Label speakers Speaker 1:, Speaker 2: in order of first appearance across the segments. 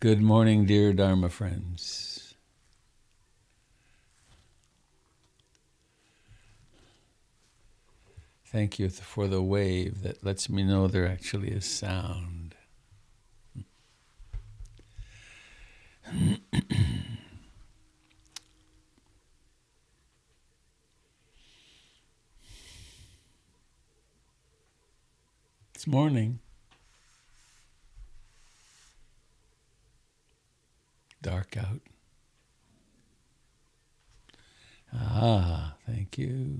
Speaker 1: Good morning, dear Dharma friends. Thank you for the wave that lets me know there actually is sound. It's morning. Dark out. Thank you,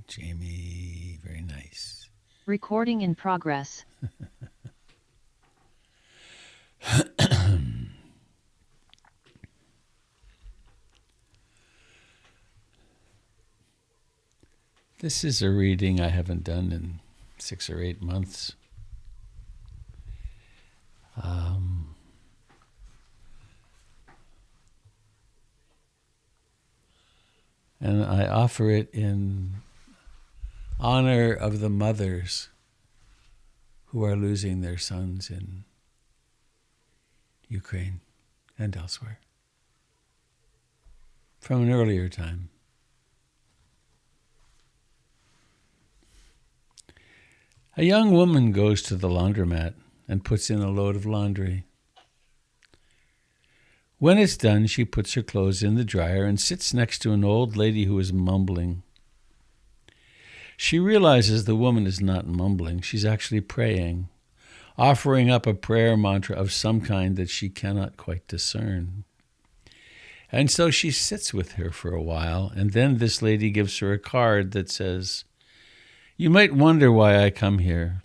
Speaker 1: Jamie. Very nice.
Speaker 2: Recording in progress.
Speaker 1: This is a reading I haven't done in 6 or 8 months. And I offer it in honor of the mothers who are losing their sons in Ukraine and elsewhere from an earlier time. A young woman goes to the laundromat and puts in a load of laundry. When it's done, she puts her clothes in the dryer and sits next to an old lady who is mumbling. She realizes the woman is not mumbling. She's actually praying, offering up a prayer mantra of some kind that she cannot quite discern. And so she sits with her for a while, and then this lady gives her a card that says, "You might wonder why I come here.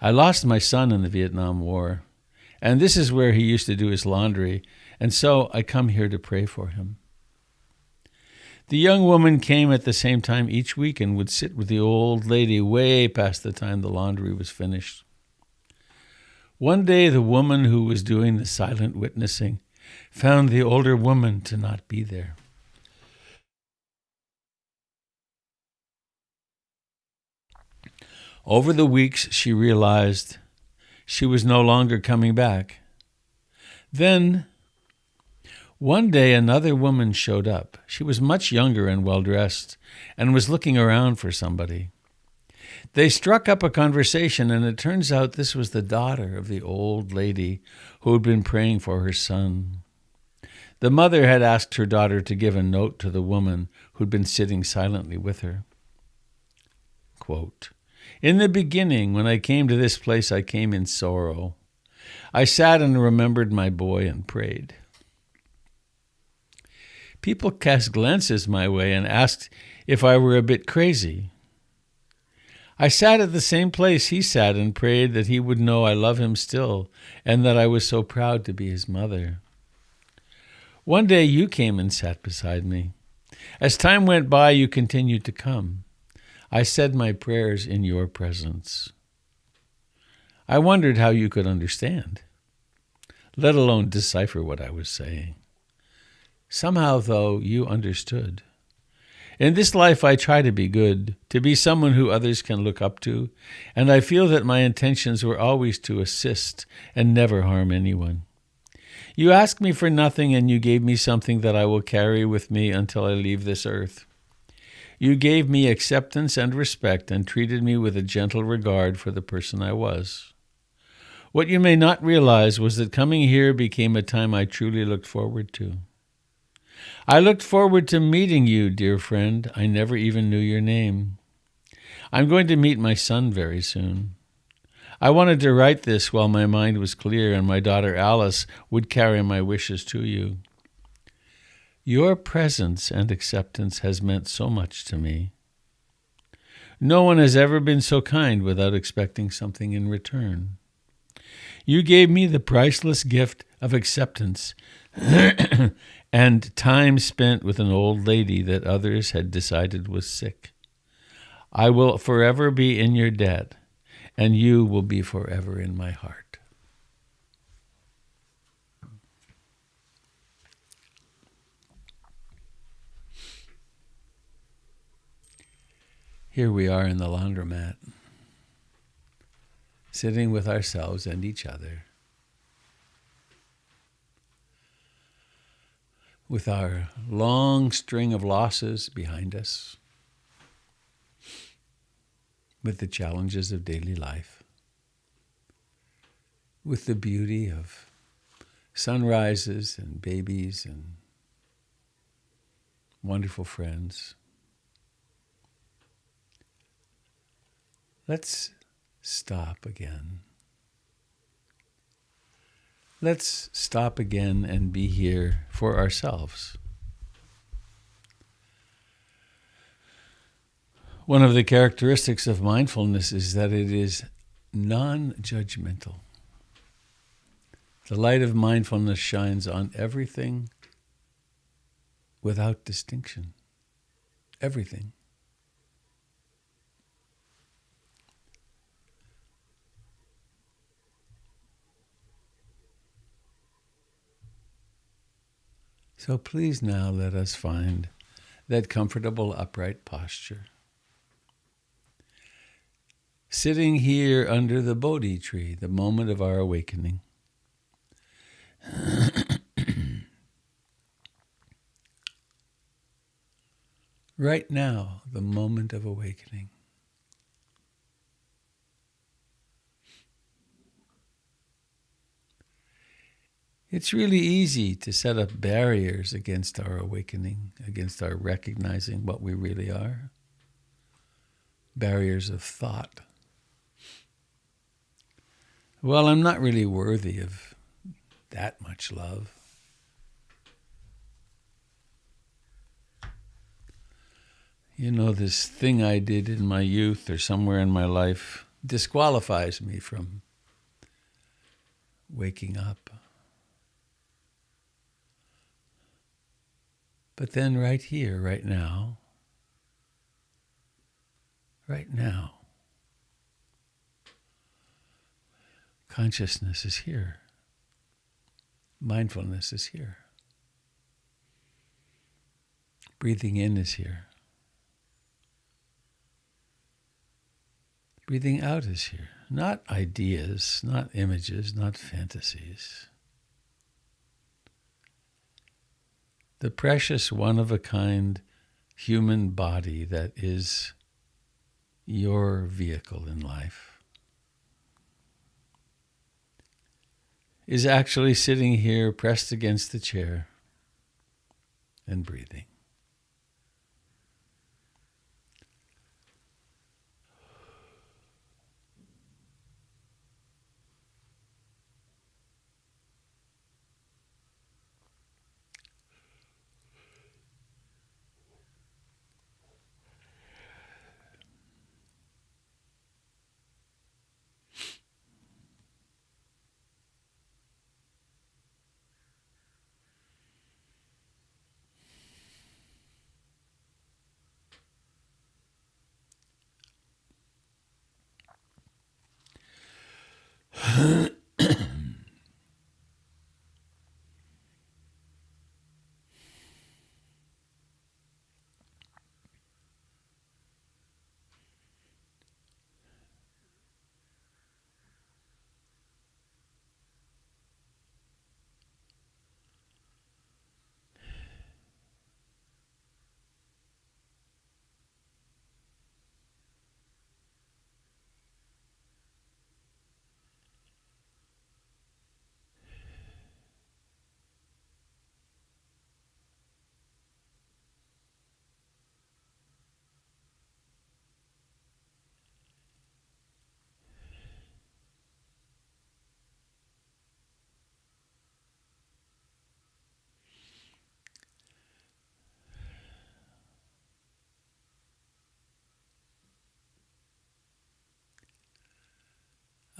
Speaker 1: I lost my son in the Vietnam War, and this is where he used to do his laundry, and so I come here to pray for him." The young woman came at the same time each week and would sit with the old lady way past the time the laundry was finished. One day, the woman who was doing the silent witnessing found the older woman to not be there. Over the weeks, she realized she was no longer coming back. Then, one day, another woman showed up. She was much younger and well-dressed and was looking around for somebody. They struck up a conversation, and it turns out this was the daughter of the old lady who had been praying for her son. The mother had asked her daughter to give a note to the woman who'd been sitting silently with her. Quote, "In the beginning, when I came to this place, I came in sorrow. I sat and remembered my boy and prayed. People cast glances my way and asked if I were a bit crazy. I sat at the same place he sat and prayed that he would know I love him still and that I was so proud to be his mother. One day you came and sat beside me. As time went by, you continued to come. I said my prayers in your presence. I wondered how you could understand, let alone decipher what I was saying. Somehow, though, you understood. In this life, I try to be good, to be someone who others can look up to, and I feel that my intentions were always to assist and never harm anyone. You asked me for nothing, and you gave me something that I will carry with me until I leave this earth. You gave me acceptance and respect and treated me with a gentle regard for the person I was. What you may not realize was that coming here became a time I truly looked forward to. I looked forward to meeting you, dear friend. I never even knew your name. I'm going to meet my son very soon. I wanted to write this while my mind was clear and my daughter Alice would carry my wishes to you. Your presence and acceptance has meant so much to me. No one has ever been so kind without expecting something in return. You gave me the priceless gift of acceptance and time spent with an old lady that others had decided was sick. I will forever be in your debt, and you will be forever in my heart." Here we are in the laundromat. sitting with ourselves and each other, with our long string of losses behind us, with the challenges of daily life, with the beauty of sunrises and babies and wonderful friends. Let's stop again. Let's stop again and be here for ourselves. One of the characteristics of mindfulness is that it is non-judgmental. The light of mindfulness shines on everything without distinction. Everything. So please now let us find that comfortable upright posture. Sitting here under the Bodhi tree, the moment of our awakening. Right now, the moment of awakening. It's really easy to set up barriers against our awakening, against our recognizing what we really are. Barriers of thought. Well, I'm not really worthy of that much love. You know, this thing I did in my youth or somewhere in my life disqualifies me from waking up. But then right here, right now, consciousness is here. Mindfulness is here. Breathing in is here. Breathing out is here. Not ideas, not images, not fantasies. The precious one-of-a-kind human body that is your vehicle in life is actually sitting here pressed against the chair and breathing.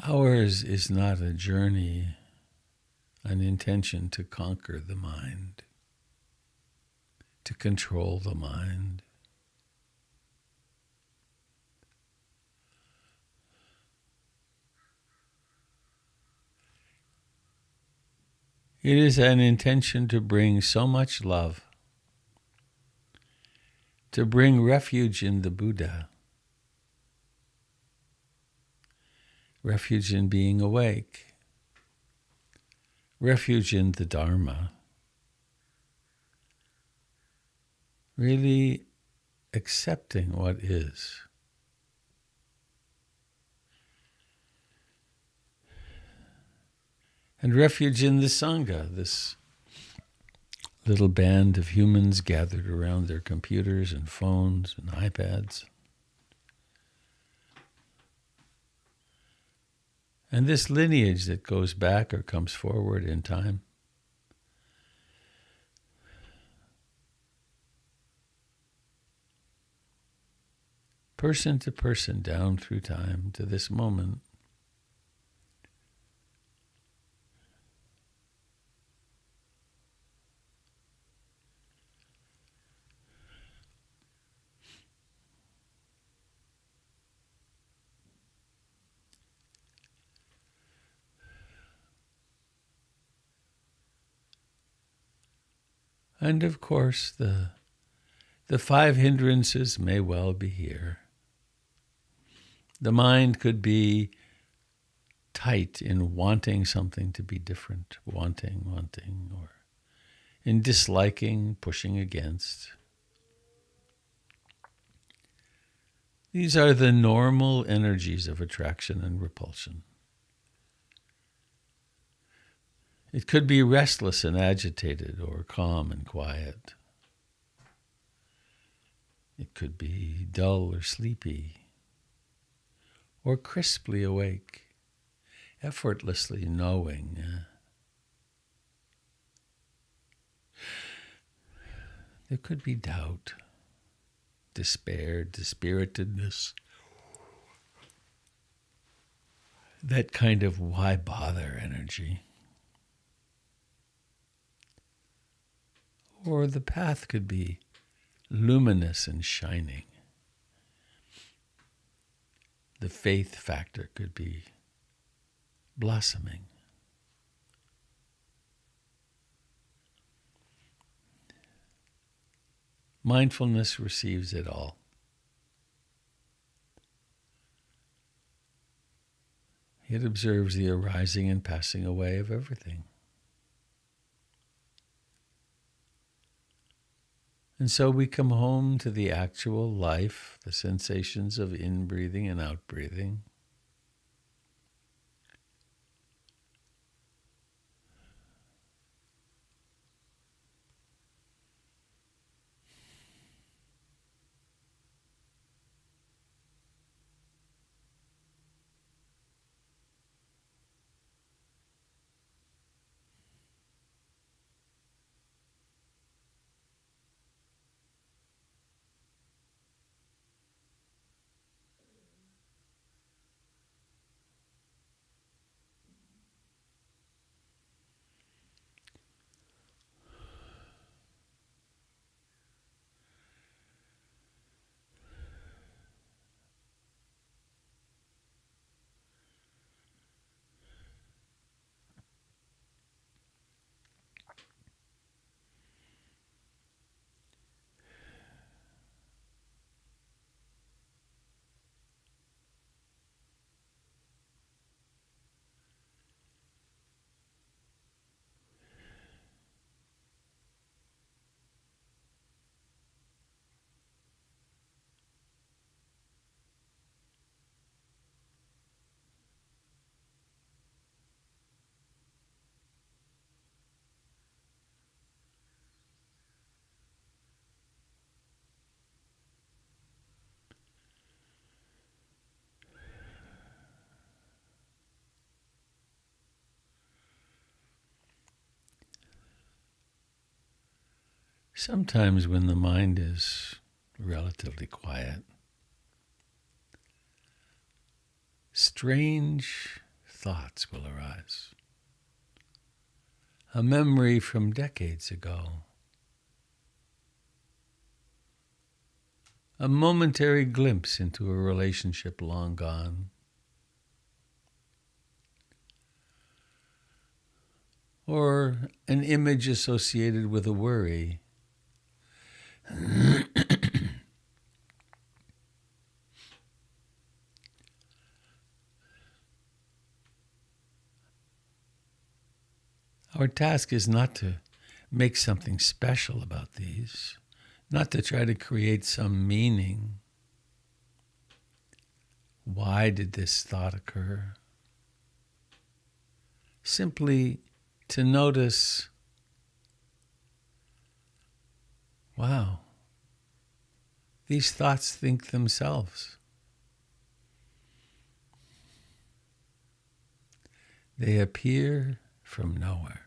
Speaker 1: Ours is not a journey, an intention to conquer the mind, to control the mind. It is an intention to bring so much love, to bring refuge in the Buddha, refuge in being awake, refuge in the Dharma, really accepting what is. And refuge in the Sangha, this little band of humans gathered around their computers and phones and iPads. And this lineage that goes back or comes forward in time. Person to person, down through time to this moment. And of course, the 5 hindrances may well be here. The mind could be tight in wanting something to be different, wanting, or in disliking, pushing against. These are the normal energies of attraction and repulsion. It could be restless and agitated, or calm and quiet. It could be dull or sleepy, or crisply awake, effortlessly knowing. There could be doubt, despair, dispiritedness. That kind of why bother energy. Or the path could be luminous and shining. The faith factor could be blossoming. Mindfulness receives it all. It observes the arising and passing away of everything. And so we come home to the actual life, the sensations of in-breathing and out-breathing. Sometimes when the mind is relatively quiet, strange thoughts will arise. A memory from decades ago. A momentary glimpse into a relationship long gone. Or an image associated with a worry. Our task is not to make something special about these, not to try to create some meaning. Why did this thought occur? Simply to notice, wow, these thoughts think themselves. They appear from nowhere.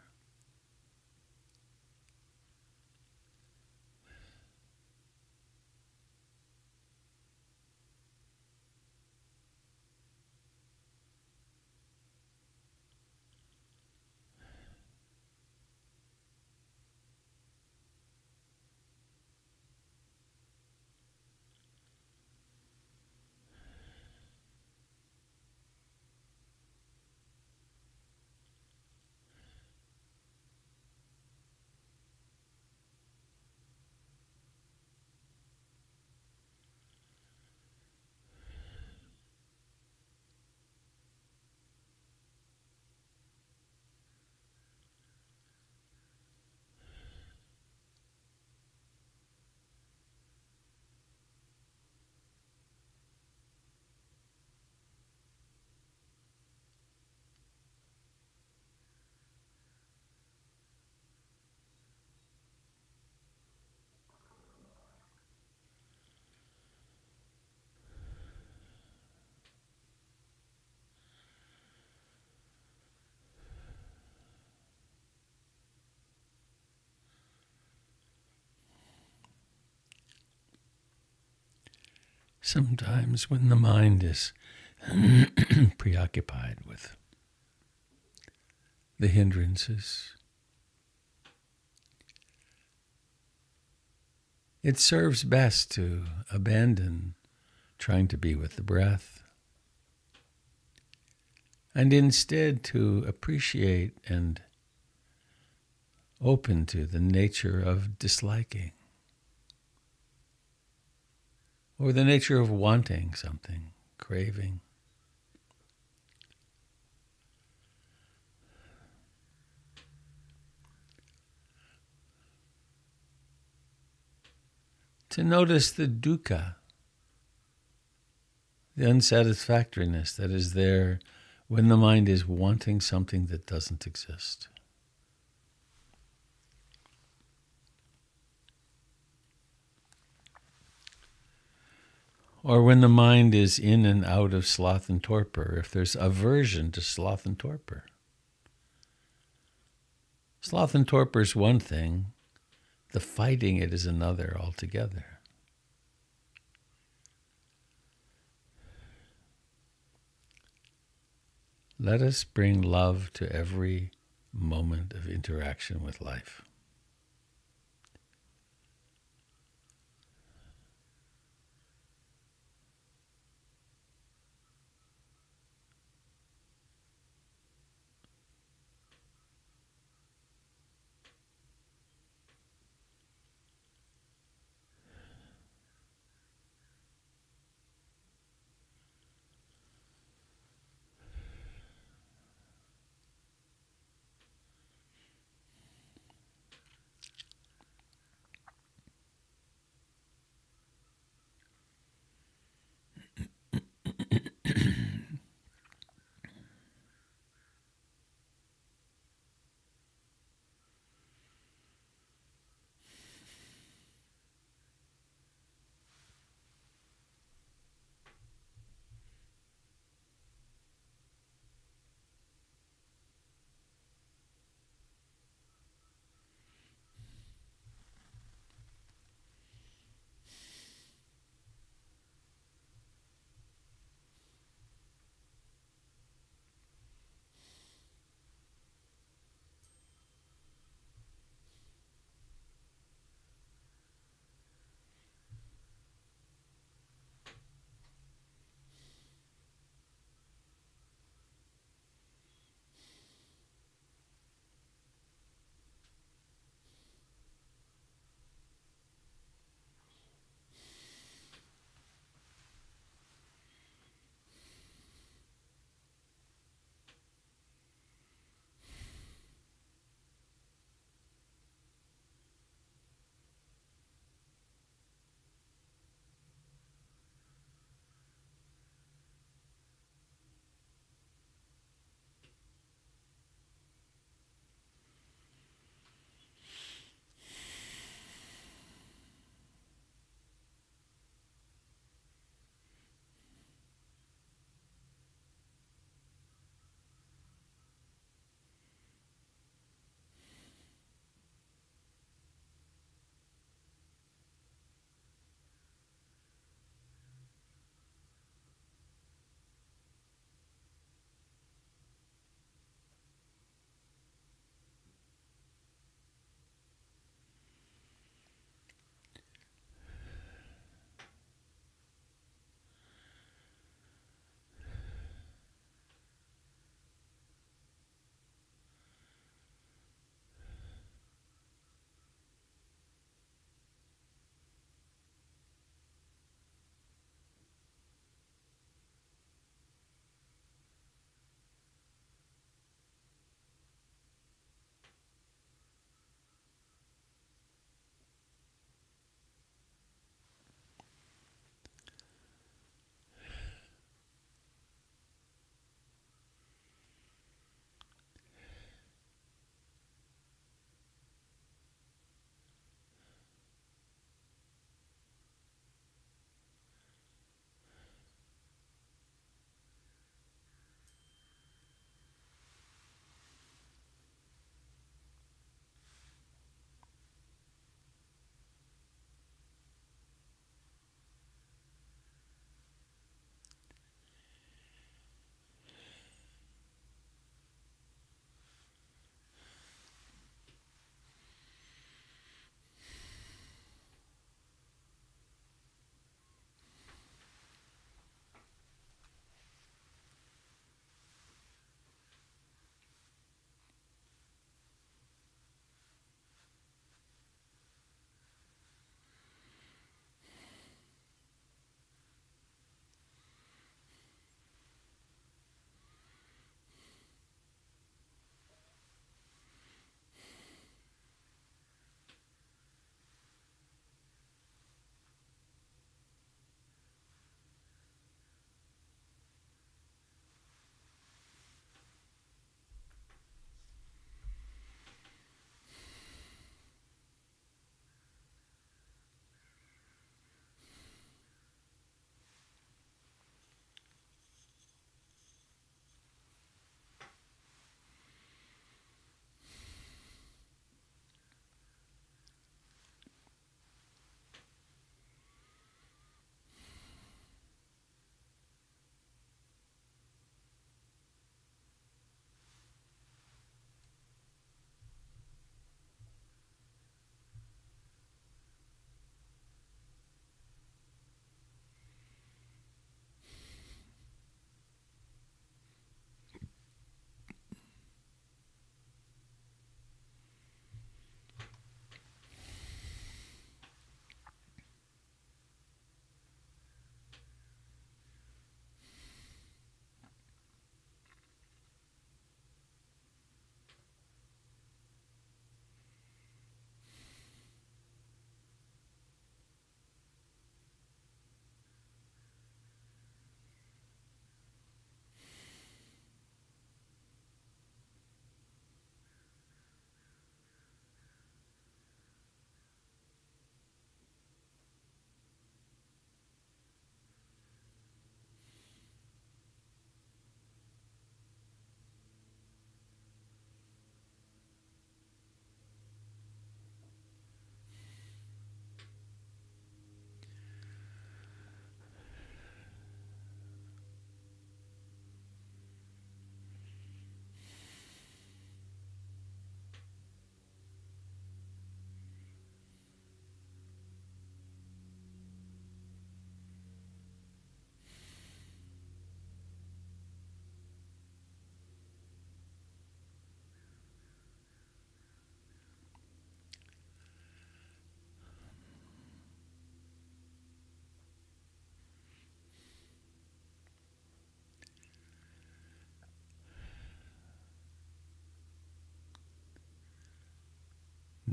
Speaker 1: Sometimes when the mind is preoccupied with the hindrances, it serves best to abandon trying to be with the breath and instead to appreciate and open to the nature of disliking or the nature of wanting something, craving. To notice the dukkha, the unsatisfactoriness that is there when the mind is wanting something that doesn't exist. Or when the mind is in and out of sloth and torpor, if there's aversion to sloth and torpor. Sloth and torpor is one thing, the fighting it is another altogether. Let us bring love to every moment of interaction with life.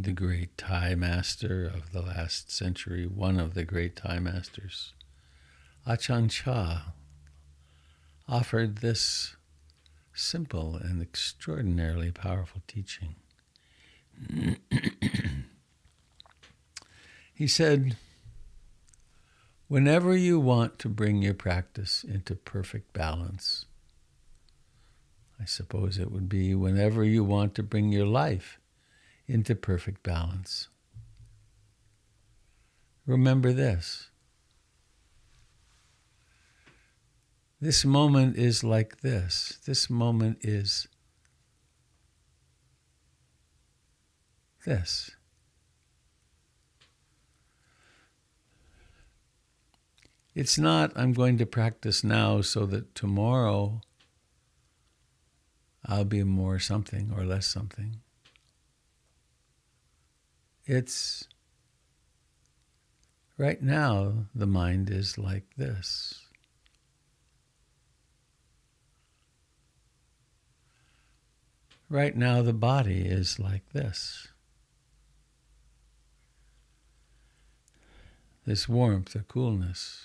Speaker 1: the great Thai master of the last century, one of the great Thai masters, Ajahn Chah, offered this simple and extraordinarily powerful teaching. He said, whenever you want to bring your practice into perfect balance, I suppose it would be whenever you want to bring your life into perfect balance, remember this. This moment is like this. This moment is this. It's not, I'm going to practice now so that tomorrow I'll be more something or less something. It's right now the mind is like this. Right now the body is like this. This warmth or coolness.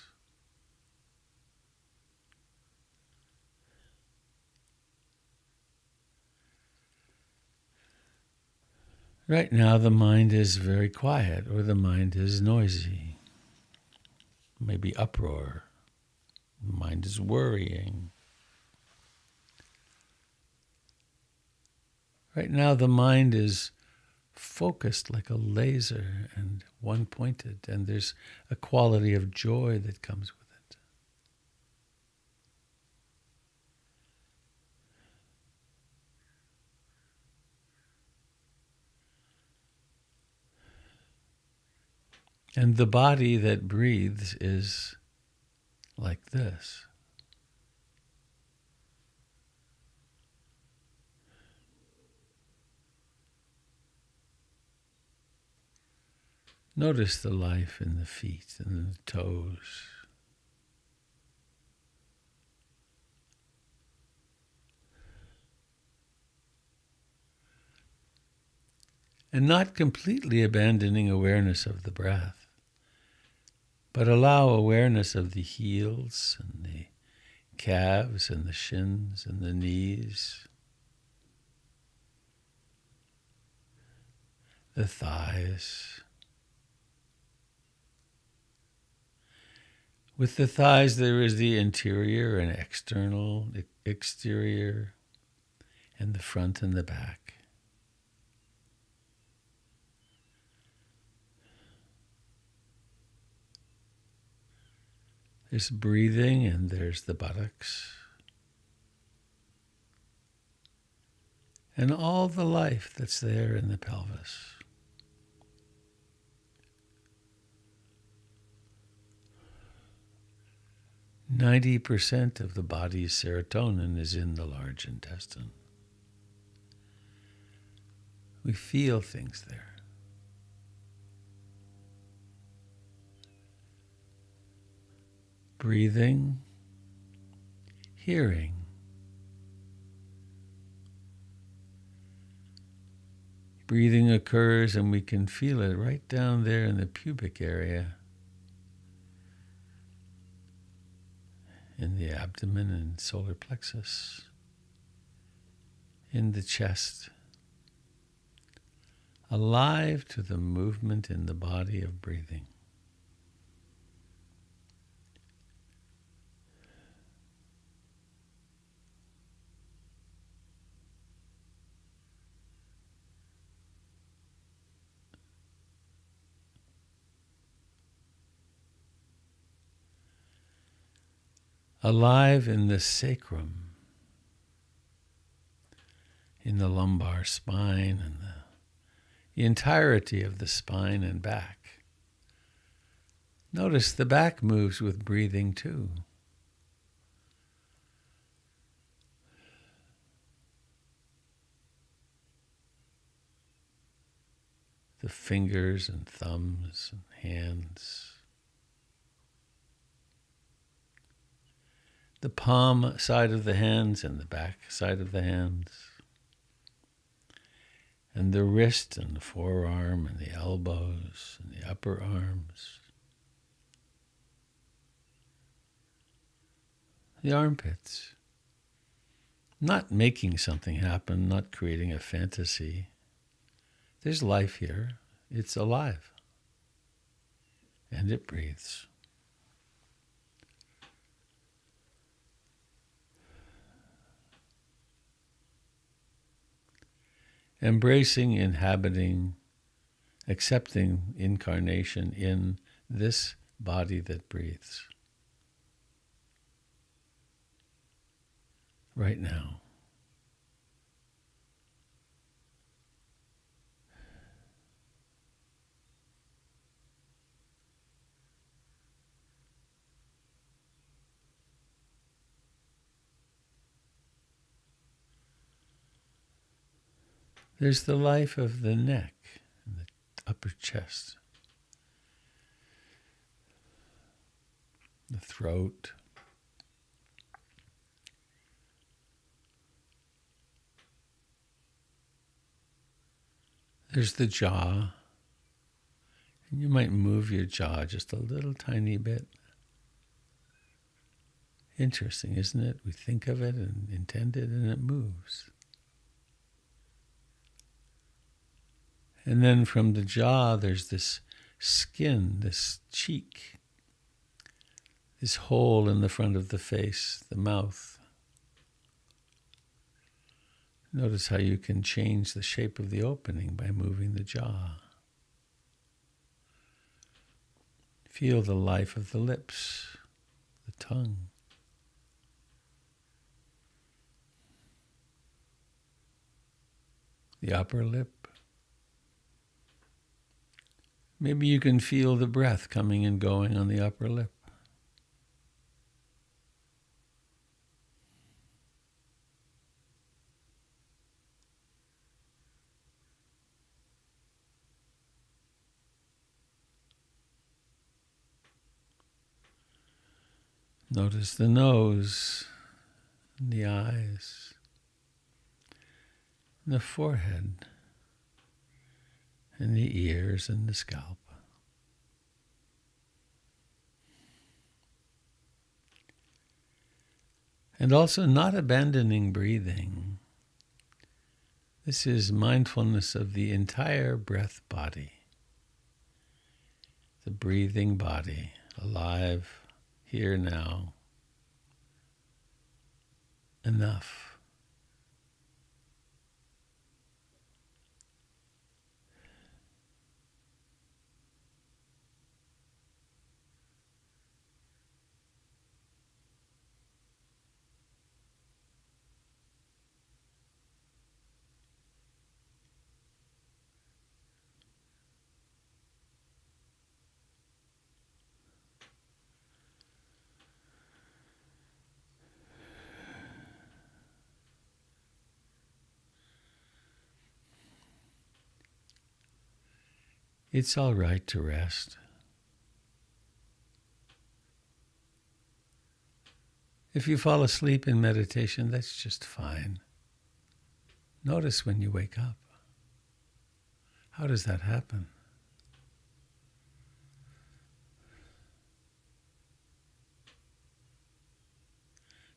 Speaker 1: Right now the mind is very quiet, or the mind is noisy, maybe uproar. The mind is worrying. Right now the mind is focused like a laser and one-pointed, and there's a quality of joy that comes with it. And the body that breathes is like this. Notice the life in the feet and the toes. And not completely abandoning awareness of the breath, but allow awareness of the heels and the calves and the shins and the knees, the thighs. With the thighs there is the interior and exterior, and the front and the back. There's breathing and there's the buttocks. And all the life that's there in the pelvis. %90 of the body's serotonin is in the large intestine. We feel things there. Breathing, hearing. Breathing occurs and we can feel it right down there in the pubic area, in the abdomen and solar plexus, in the chest, alive to the movement in the body of breathing. Alive in the sacrum, in the lumbar spine and the entirety of the spine and back. Notice the back moves with breathing too. The fingers and thumbs and hands. The palm side of the hands and the back side of the hands. and the wrist and the forearm and the elbows and the upper arms, the armpits. Not making something happen, not creating a fantasy. There's life here. It's alive. And it breathes. Embracing, inhabiting, accepting incarnation in this body that breathes. Right now. There's the life of the neck and the upper chest, the throat, there's the jaw, and you might move your jaw just a little tiny bit. Interesting, isn't it? We think of it and intend it, and it moves. And then from the jaw, there's this skin, this cheek, this hole in the front of the face, the mouth. Notice how you can change the shape of the opening by moving the jaw. Feel the life of the lips, the tongue. The upper lip. Maybe you can feel the breath coming and going on the upper lip. Notice the nose, and the eyes, and the forehead, and the ears and the scalp. And also not abandoning breathing. This is mindfulness of the entire breath body. The breathing body, alive, here now. Enough. It's all right to rest. If you fall asleep in meditation, that's just fine. Notice when you wake up. How does that happen?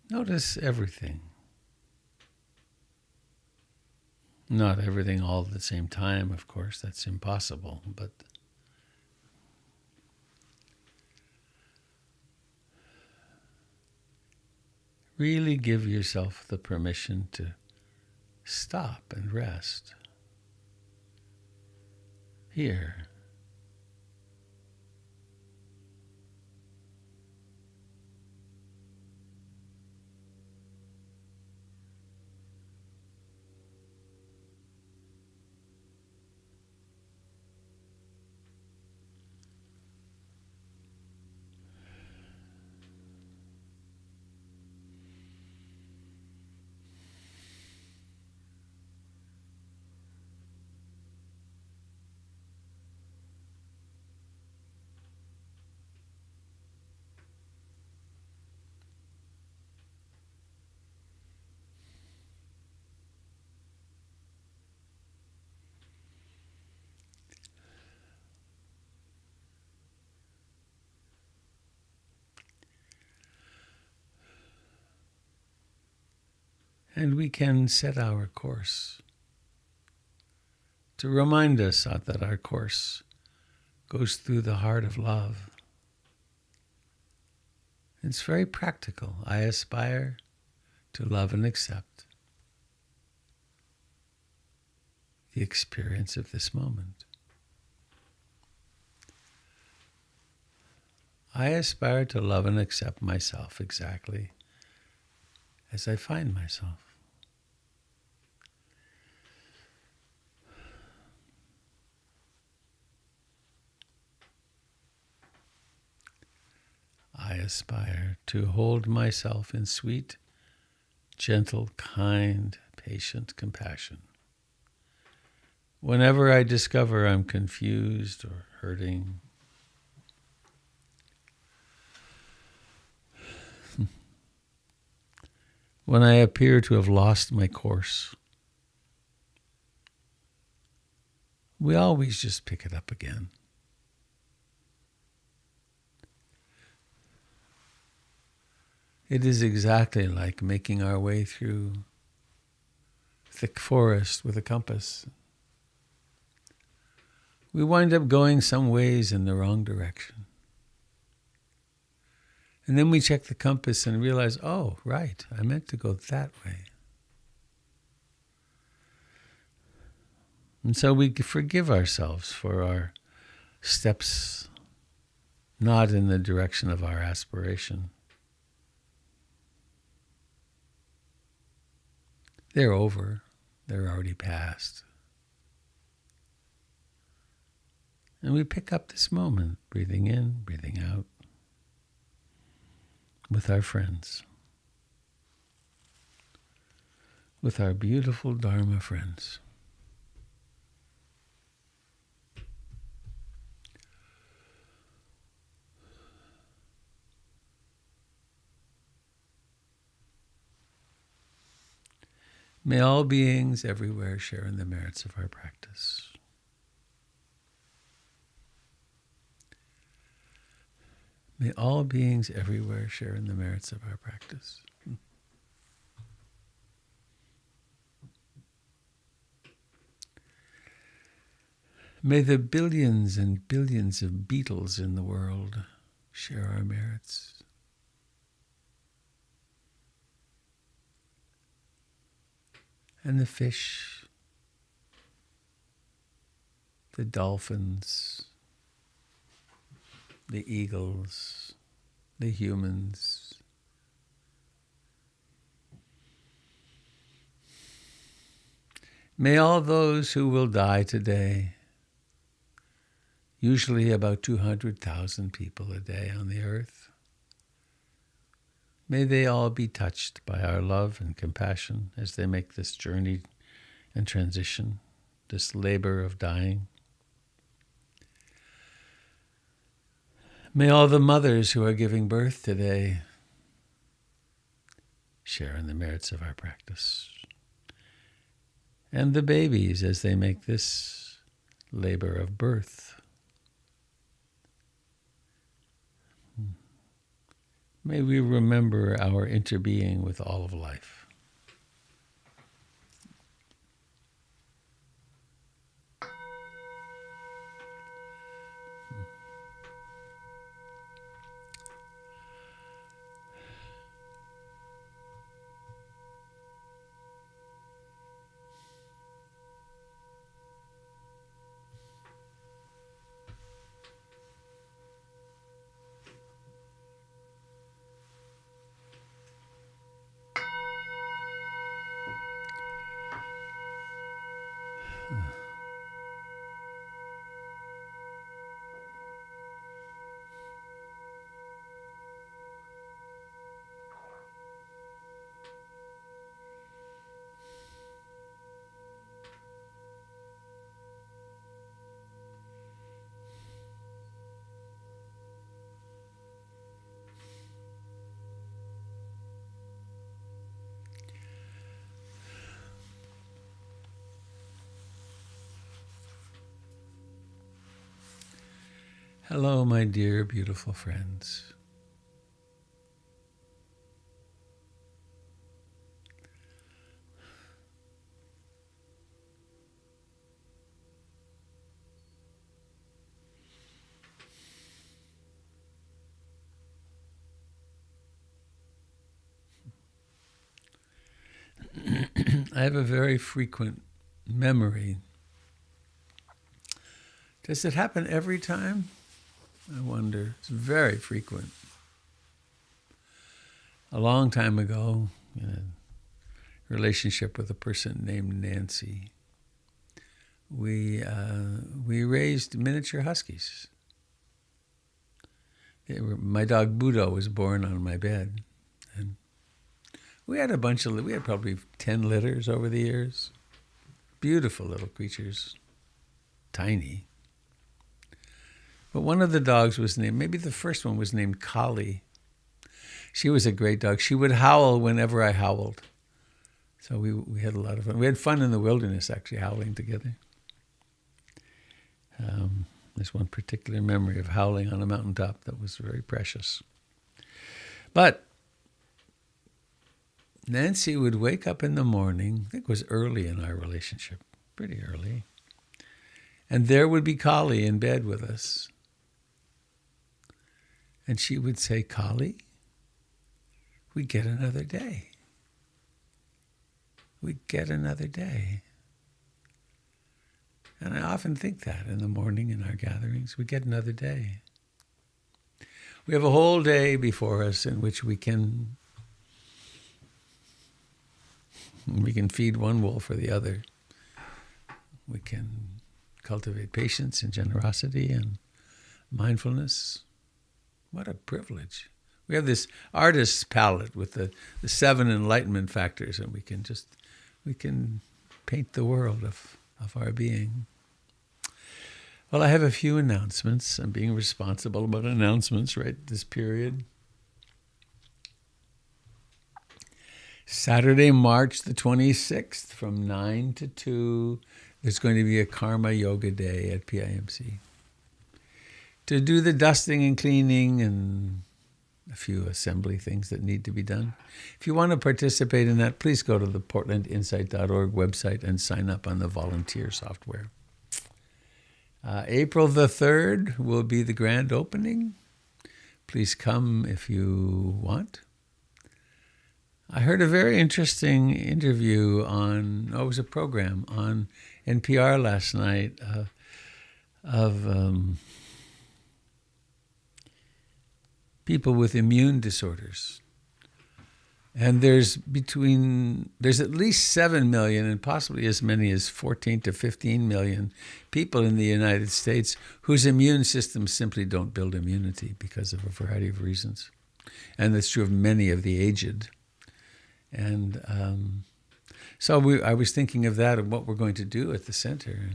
Speaker 1: Notice everything. Not everything all at the same time, of course, that's impossible, but really give yourself the permission to stop and rest. Here. And we can set our course to remind us that our course goes through the heart of love. It's very practical. I aspire to love and accept the experience of this moment. I aspire to love and accept myself exactly as I find myself. I aspire to hold myself in sweet, gentle, kind, patient compassion. Whenever I discover I'm confused or hurting, when I appear to have lost my course, we always just pick it up again. It is exactly like making our way through thick forest with a compass. We wind up going some ways in the wrong direction. And then we check the compass and realize, oh, right, I meant to go that way. And so we forgive ourselves for our steps not in the direction of our aspiration. They're over. They're already past. And we pick up this moment, breathing in, breathing out, with our friends, with our beautiful Dharma friends. May all beings everywhere share in the merits of our practice. May all beings everywhere share in the merits of our practice. May the billions and billions of beetles in the world share our merits. And the fish, the dolphins, the eagles, the humans. May all those who will die today, usually about 200,000 people a day on the earth, may they all be touched by our love and compassion as they make this journey and transition, this labor of dying. May all the mothers who are giving birth today share in the merits of our practice. And the babies as they make this labor of birth. May we remember our interbeing with all of life. Hello, my dear, beautiful friends. I have a very frequent memory. Does it happen every time? I wonder. It's very frequent. A long time ago, in a relationship with a person named Nancy, we raised miniature huskies. My dog Budo was born on my bed, and we had probably 10 litters over the years. Beautiful little creatures, tiny. But one of the dogs was named, maybe the first one was named Kali. She was a great dog. She would howl whenever I howled. So we had a lot of fun. We had fun in the wilderness, actually, howling together. There's one particular memory of howling on a mountaintop that was very precious. But Nancy would wake up in the morning, I think it was early in our relationship, pretty early, and there would be Kali in bed with us. And she would say, Kali, we get another day. We get another day. And I often think that in the morning in our gatherings, we get another day. We have a whole day before us in which we can feed one wolf or the other. We can cultivate patience and generosity and mindfulness. What a privilege. We have this artist's palette with the 7 enlightenment factors, and we can paint the world of our being. Well, I have a few announcements. I'm being responsible about announcements right this period. Saturday, March the 26th from 9 to 2, there's going to be a Karma Yoga Day at PIMC. To do the dusting and cleaning and a few assembly things that need to be done. If you want to participate in that, please go to the portlandinsight.org website and sign up on the volunteer software. April the 3rd will be the grand opening. Please come if you want. I heard a very interesting interview it was a program on NPR last night of people with immune disorders. And there's at least 7 million and possibly as many as 14 to 15 million people in the United States whose immune systems simply don't build immunity because of a variety of reasons. And that's true of many of the aged. And so I was thinking of that and what we're going to do at the center.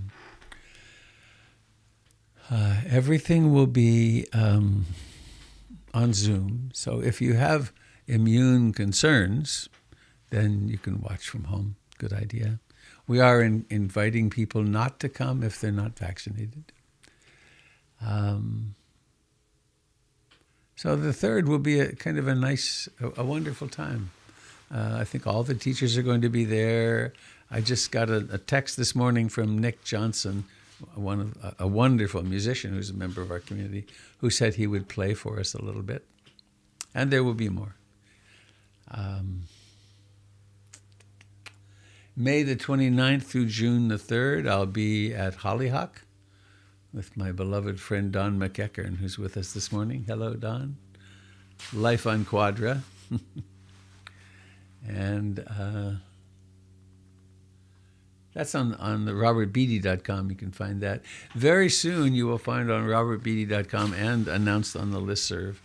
Speaker 1: And everything will be on Zoom. So if you have immune concerns, then you can watch from home. Good idea. We are inviting people not to come if they're not vaccinated. So the 3rd will be a kind of a wonderful time. I think all the teachers are going to be there. I just got a text this morning from Nick Johnson, a wonderful musician who's a member of our community, who said he would play for us a little bit. And there will be more. May the 29th through June the 3rd, I'll be at Hollyhock with my beloved friend Don McEachern, who's with us this morning. Hello, Don. Life on Quadra. And that's on the robertbeatty.com. You can find that. Very soon you will find on robertbeatty.com and announced on the listserv,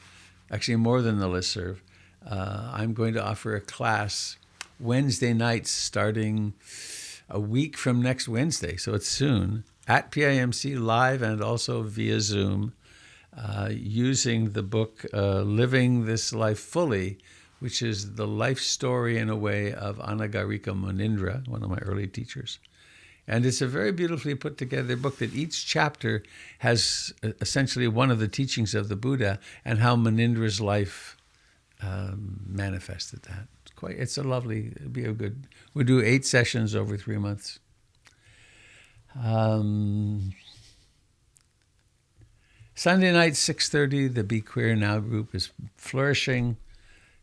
Speaker 1: actually more than the listserv, I'm going to offer a class Wednesday nights starting a week from next Wednesday. So it's soon at PIMC live and also via Zoom using the book Living This Life Fully, which is the life story in a way of Anagarika Munindra, one of my early teachers. And it's a very beautifully put together book that each chapter has essentially one of the teachings of the Buddha and how Munindra's life manifested that. We'll do 8 sessions over 3 months. Sunday night, 6:30, the Be Queer Now group is flourishing.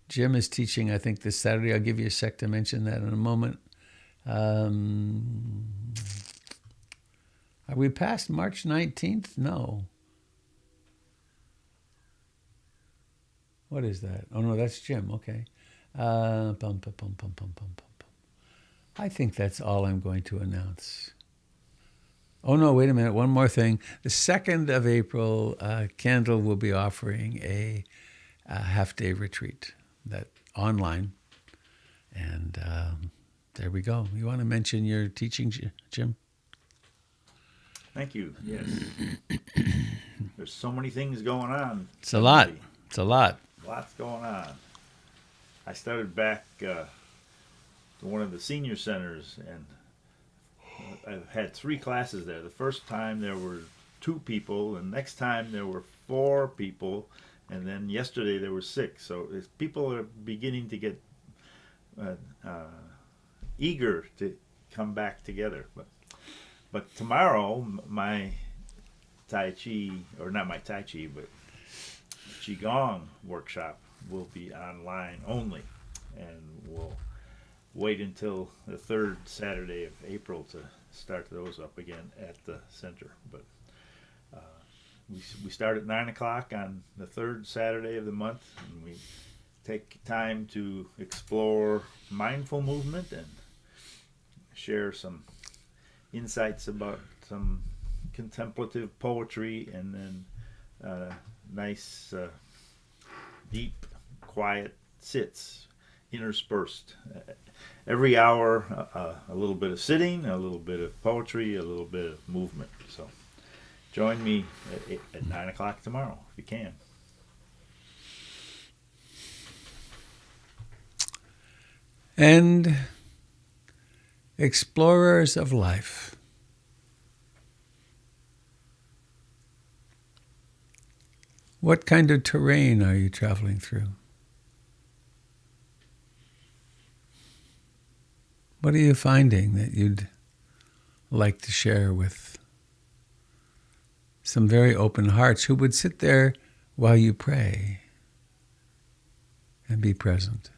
Speaker 1: Jim is teaching, I think, this Saturday. I'll give you a sec to mention that in a moment. Are we past March 19th? No. What is that? Oh, no, that's Jim. Okay. I think that's all I'm going to announce. Oh, no, wait a minute. One more thing. The 2nd of April, Kendall will be offering a half-day retreat that online. And there we go. You want to mention your teaching, Jim?
Speaker 3: Thank you. Yes. There's so many things going on.
Speaker 1: It's a lot. It's a lot.
Speaker 3: Lots going on. I started back to one of the senior centers, and I've had 3 classes there. The first time there were 2 people, and next time there were 4 people, and then yesterday there were 6. So people are beginning to get eager to come back together. But tomorrow, my Tai Chi, or not my Tai Chi, but Qigong workshop will be online only, and we'll wait until the 3rd Saturday of April to start those up again at the center. But we start at 9 o'clock on the 3rd Saturday of the month, and we take time to explore mindful movement and share some insights about some contemplative poetry, and then nice, deep, quiet sits interspersed. Every hour, a little bit of sitting, a little bit of poetry, a little bit of movement. So join me at 9 o'clock tomorrow, if you can.
Speaker 1: And explorers of life. What kind of terrain are you traveling through? What are you finding that you'd like to share with some very open hearts who would sit there while you pray and be present?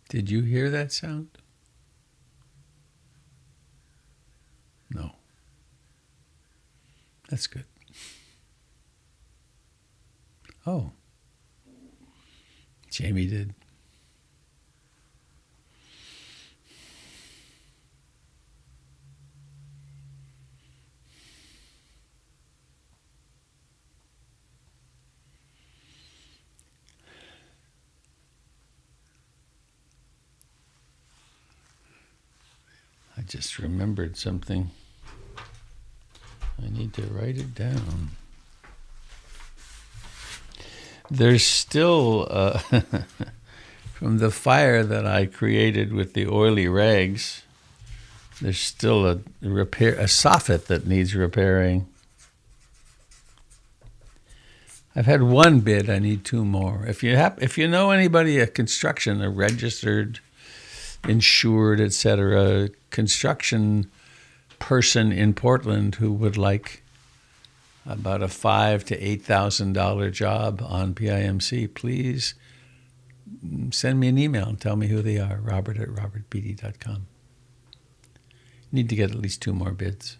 Speaker 1: Did you hear that sound? No. That's good. Oh. Jamie did. I just remembered something. I need to write it down. There's still, from the fire that I created with the oily rags, there's still a soffit that needs repairing. I've had 1 bid. I need 2 more. If you know anybody, a construction, a registered, insured, etc., construction person in Portland who would like about a $5,000 to $8,000 job on PIMC, please send me an email and tell me who they are. Robert@robertbeatty.com. Need to get at least 2 more bids.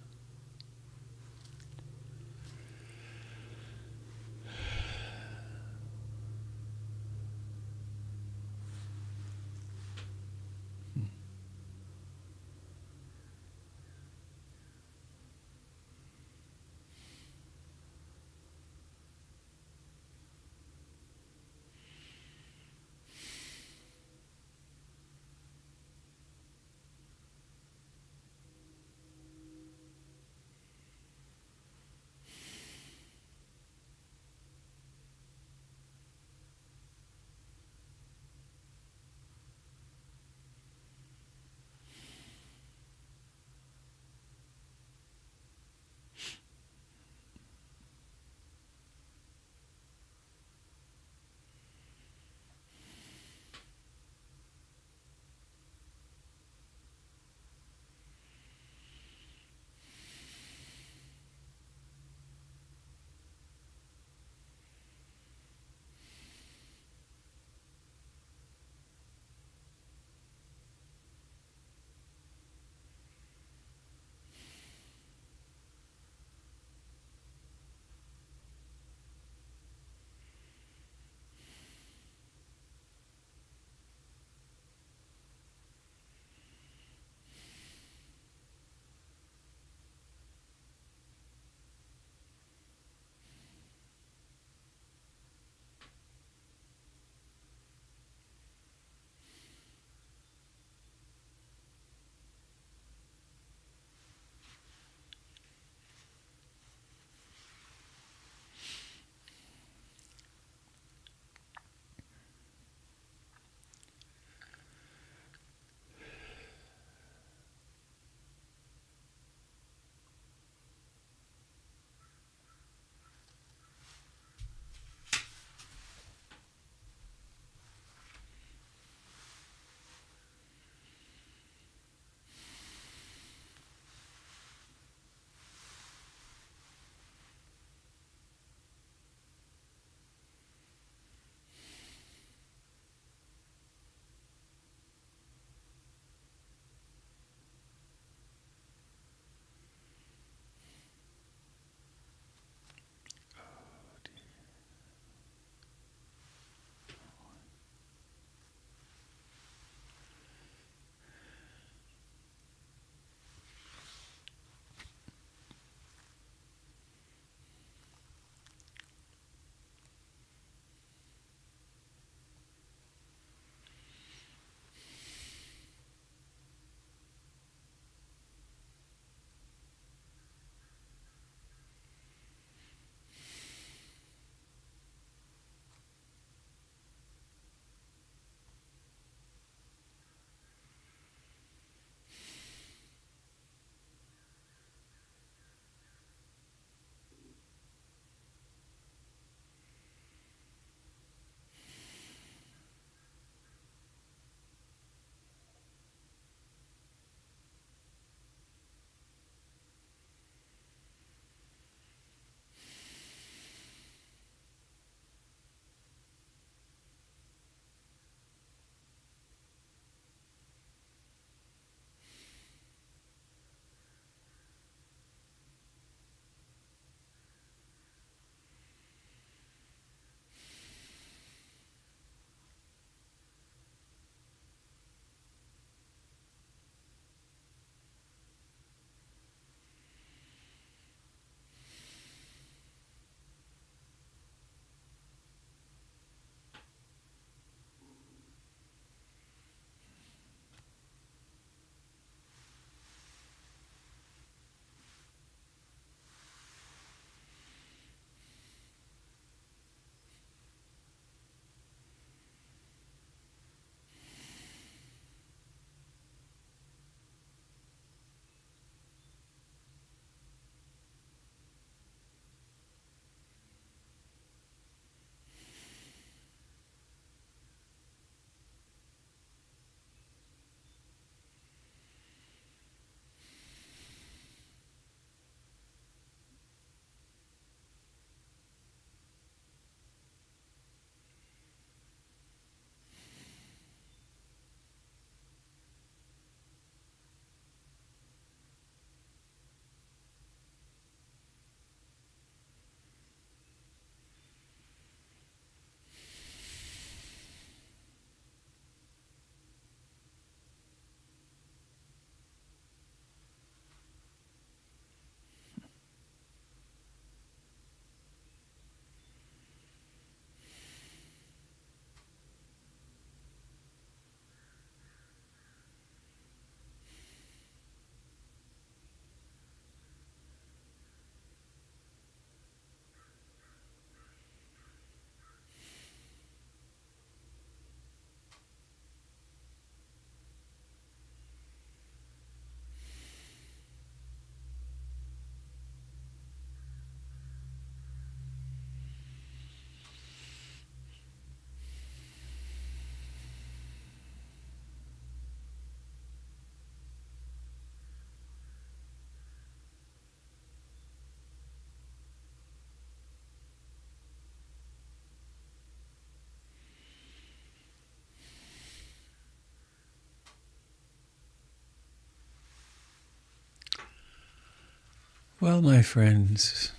Speaker 1: Well, my friends,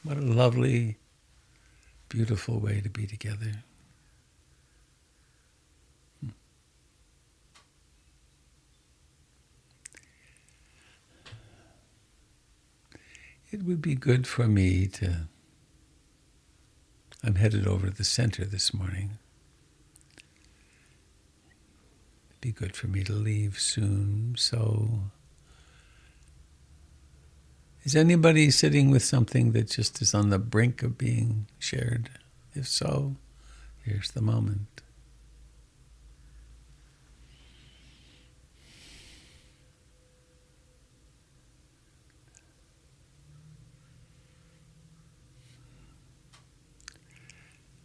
Speaker 1: what a lovely, beautiful way to be together. It would be good for me to... I'm headed over to the center this morning. It'd be good for me to leave soon, so... Is anybody sitting with something that just is on the brink of being shared? If so, here's the moment.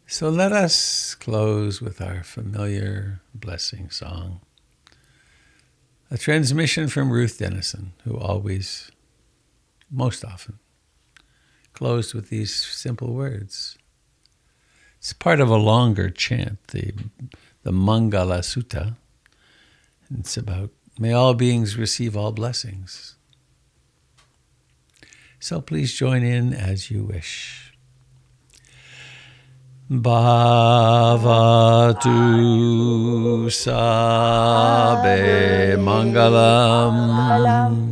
Speaker 1: So let us close with our familiar blessing song. A transmission from Ruth Dennison, who always, most often, closed with these simple words. It's part of a longer chant, the Mangala Sutta. It's about, may all beings receive all blessings. So please join in as you wish. Bhavatu Sabe Mangalam.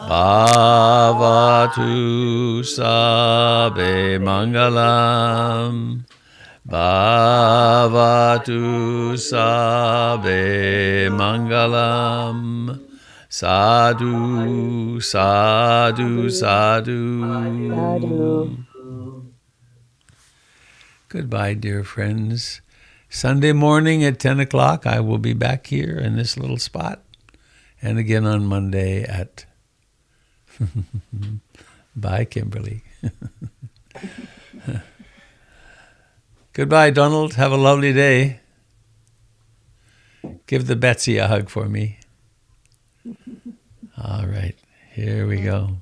Speaker 1: Bhavatu Sabe Mangalam. Bhavatu Sabe Mangalam. Sadhu, sadhu, sadhu. Goodbye, dear friends. Sunday morning at 10 o'clock, I will be back here in this little spot. And again on Monday at... Bye, Kimberly. Goodbye, Donald. Have a lovely day. Give the Betsy a hug for me. All right, here we go.